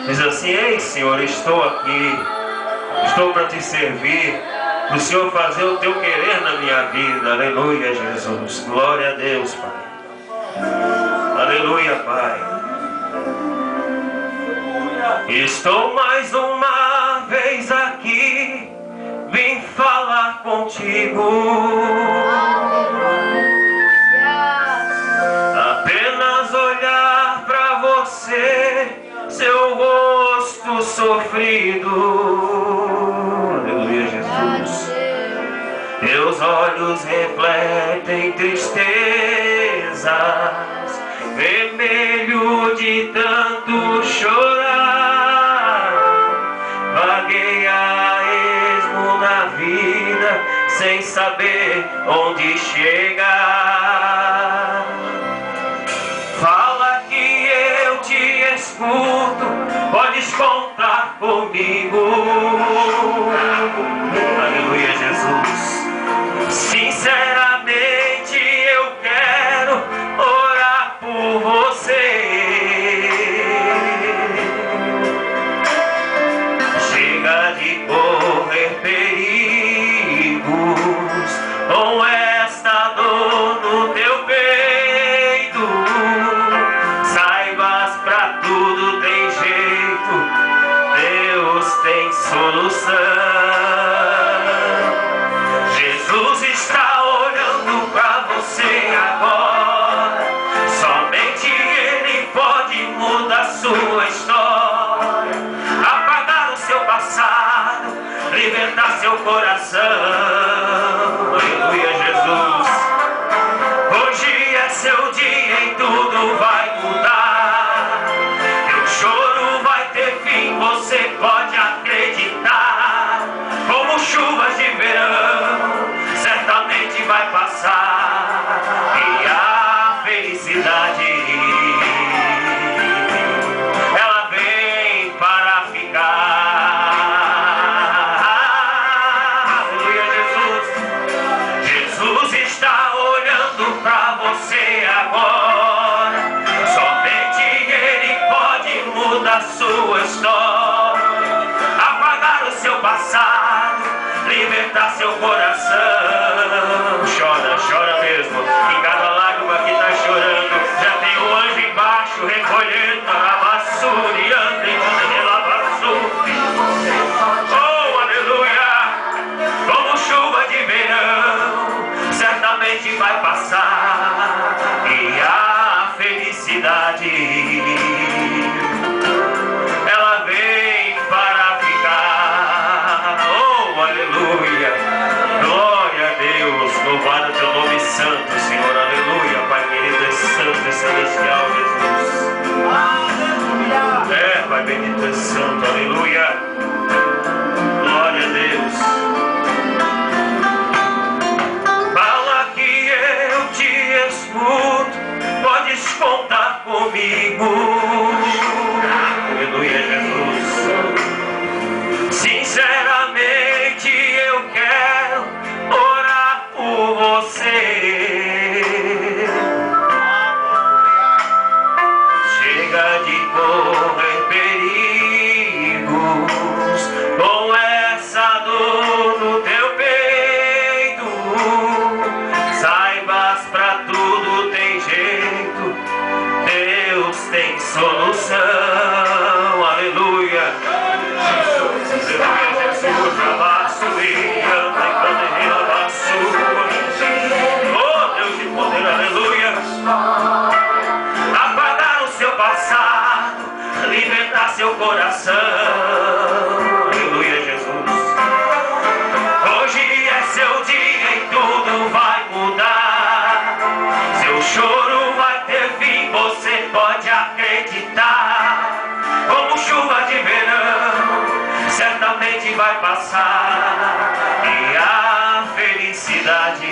Diz assim: ei, Senhor, estou aqui, estou para te servir, para o Senhor fazer o teu querer na minha vida. Aleluia, Jesus. Glória a Deus, Pai. Aleluia, Pai. Estou mais uma vez aqui, vim falar contigo. Apenas olhar para você, seu rosto sofrido. Aleluia, Jesus. Teus olhos refletem tristezas, vermelho de tanto chorar. Vaguei a esmo na vida, sem saber onde chegar. Fala que eu te escuto, podes contar comigo. Aleluia, Jesus. Sinceramente eu quero orar por você. Chega de correr perigos com esta dor no teu peito. Saibas, pra tudo tem jeito, Deus tem solução. Jesus está olhando pra você agora. Somente Ele pode mudar sua história, apagar o seu passado, libertar seu coração. Aleluia, Jesus. Hoje é seu dia e tudo vai mudar. Teu choro vai ter fim, você pode acreditar. Como chuvas de verão, certamente vai passar. E a felicidade, ela vem para ficar. Aleluia, Jesus. Jesus está olhando para você agora. Somente Ele pode mudar sua história, apagar o seu passado, libertar seu coração. Chora, chora mesmo. Em cada lágrima que está chorando, já tem um anjo embaixo recolhendo a vassoura e anda em vassoura. Oh, aleluia. Como chuva de verão, certamente vai passar. E a felicidade, ela vem para ficar. Oh, aleluia. Glória a Deus. Louvado teu nome santo, Senhor. Aleluia. Pai querido, é santo e celestial, Jesus. É, Pai bendito, é santo. Aleluia. Glória a Deus. Fala que eu te escuto, podes contar comigo. Aleluia, Jesus. Sinceramente eu quero orar por você. Chega de correr perigos com essa dor no teu peito. Saibas, pra tudo tem jeito, Deus tem solução. Aleluia. Aleluia, Jesus. Abaixo e anda em cadeira, abaixo. Oh, Deus de poder, aleluia. Apagar o seu passado, libertar seu coração. Aleluia, Jesus. Hoje é seu dia e tudo vai mudar. Seu choro vai ter fim, você pode acreditar. Como chuva de verão, certamente vai passar. E a felicidade,